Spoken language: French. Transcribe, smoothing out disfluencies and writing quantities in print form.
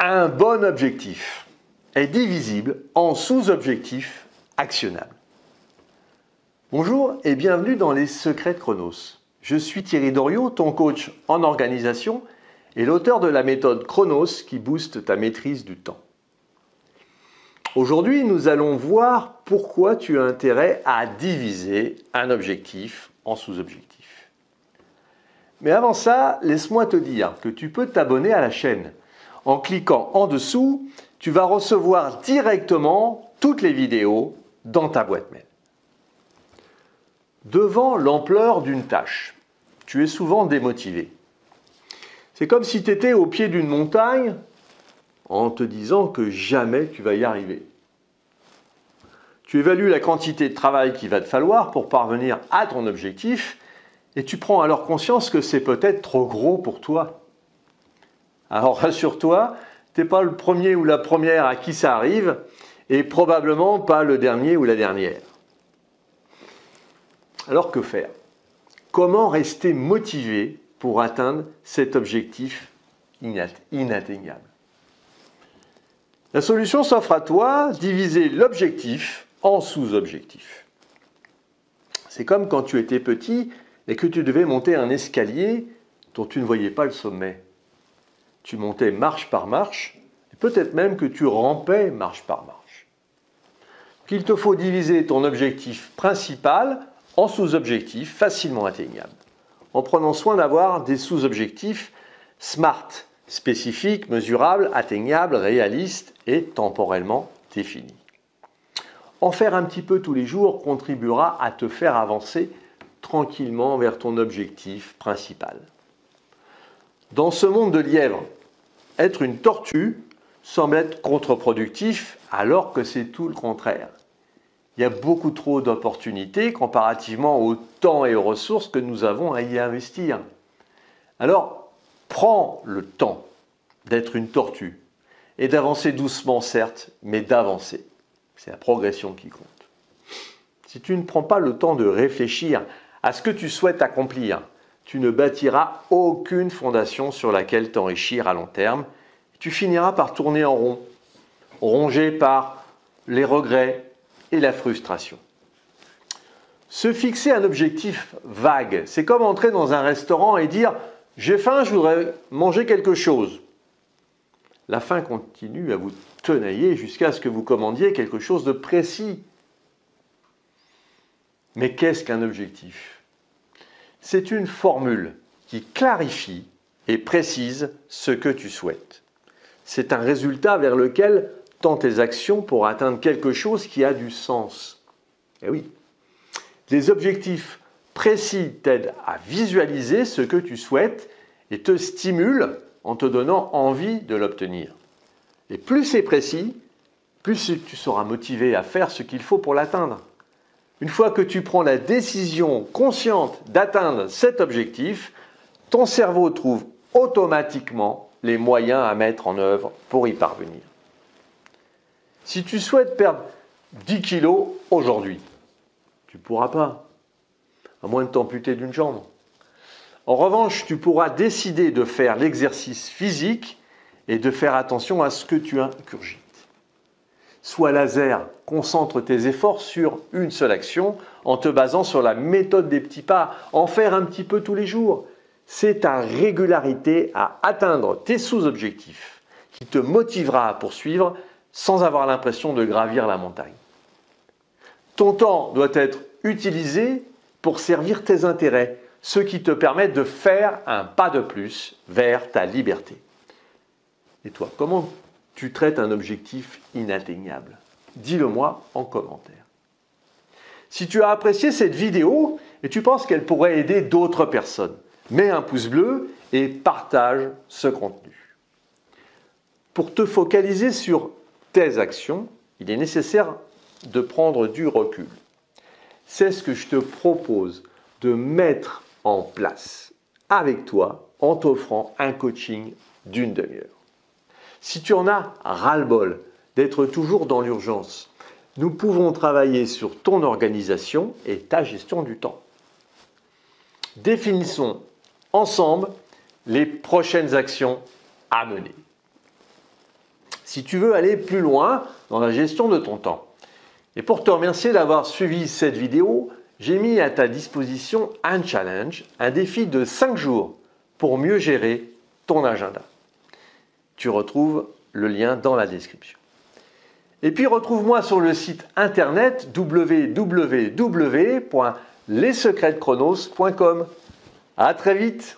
Un bon objectif est divisible en sous-objectifs actionnables. Bonjour et bienvenue dans les secrets de Chronos. Je suis Thierry Doriot, ton coach en organisation et l'auteur de la méthode Chronos qui booste ta maîtrise du temps. Aujourd'hui, nous allons voir pourquoi tu as intérêt à diviser un objectif en sous-objectifs. Mais avant ça, laisse-moi te dire que tu peux t'abonner à la chaîne. En cliquant en dessous, tu vas recevoir directement toutes les vidéos dans ta boîte mail. Devant l'ampleur d'une tâche, tu es souvent démotivé. C'est comme si tu étais au pied d'une montagne en te disant que jamais tu vas y arriver. Tu évalues la quantité de travail qu'il va te falloir pour parvenir à ton objectif et tu prends alors conscience que c'est peut-être trop gros pour toi. Alors rassure-toi, tu n'es pas le premier ou la première à qui ça arrive et probablement pas le dernier ou la dernière. Alors que faire? Comment rester motivé pour atteindre cet objectif inatteignable? La solution s'offre à toi, diviser l'objectif en sous-objectifs. C'est comme quand tu étais petit et que tu devais monter un escalier dont tu ne voyais pas le sommet. Tu montais marche par marche, et peut-être même que tu rampais marche par marche. Il te faut diviser ton objectif principal en sous-objectifs facilement atteignables, en prenant soin d'avoir des sous-objectifs SMART, spécifiques, mesurables, atteignables, réalistes et temporellement définis. En faire un petit peu tous les jours contribuera à te faire avancer tranquillement vers ton objectif principal. Dans ce monde de lièvres, être une tortue semble être contre-productif alors que c'est tout le contraire. Il y a beaucoup trop d'opportunités comparativement au temps et aux ressources que nous avons à y investir. Alors, prends le temps d'être une tortue et d'avancer doucement certes, mais d'avancer. C'est la progression qui compte. Si tu ne prends pas le temps de réfléchir à ce que tu souhaites accomplir, tu ne bâtiras aucune fondation sur laquelle t'enrichir à long terme. Tu finiras par tourner en rond, rongé par les regrets et la frustration. Se fixer un objectif vague, c'est comme entrer dans un restaurant et dire « j'ai faim, je voudrais manger quelque chose ». La faim continue à vous tenailler jusqu'à ce que vous commandiez quelque chose de précis. Mais qu'est-ce qu'un objectif ? C'est une formule qui clarifie et précise ce que tu souhaites. C'est un résultat vers lequel tendent tes actions pour atteindre quelque chose qui a du sens. Eh oui, les objectifs précis t'aident à visualiser ce que tu souhaites et te stimulent en te donnant envie de l'obtenir. Et plus c'est précis, plus tu seras motivé à faire ce qu'il faut pour l'atteindre. Une fois que tu prends la décision consciente d'atteindre cet objectif, ton cerveau trouve automatiquement les moyens à mettre en œuvre pour y parvenir. Si tu souhaites perdre 10 kilos aujourd'hui, tu ne pourras pas, à moins de t'amputer d'une jambe. En revanche, tu pourras décider de faire l'exercice physique et de faire attention à ce que tu ingurgites. Sois laser, concentre tes efforts sur une seule action en te basant sur la méthode des petits pas, en faire un petit peu tous les jours. C'est ta régularité à atteindre tes sous-objectifs qui te motivera à poursuivre sans avoir l'impression de gravir la montagne. Ton temps doit être utilisé pour servir tes intérêts, ce qui te permet de faire un pas de plus vers ta liberté. Et toi, comment tu traites un objectif inatteignable? Dis-le-moi en commentaire. Si tu as apprécié cette vidéo et tu penses qu'elle pourrait aider d'autres personnes, mets un pouce bleu et partage ce contenu. Pour te focaliser sur tes actions, il est nécessaire de prendre du recul. C'est ce que je te propose de mettre en place avec toi en t'offrant un coaching d'une demi-heure. Si tu en as ras-le-bol d'être toujours dans l'urgence, nous pouvons travailler sur ton organisation et ta gestion du temps. Définissons ensemble les prochaines actions à mener. si tu veux aller plus loin dans la gestion de ton temps. Et pour te remercier d'avoir suivi cette vidéo, j'ai mis à ta disposition un challenge, un défi de 5 jours pour mieux gérer ton agenda. Tu retrouves le lien dans la description. Et puis retrouve-moi sur le site internet www.lessecretsdechronos.com. À très vite!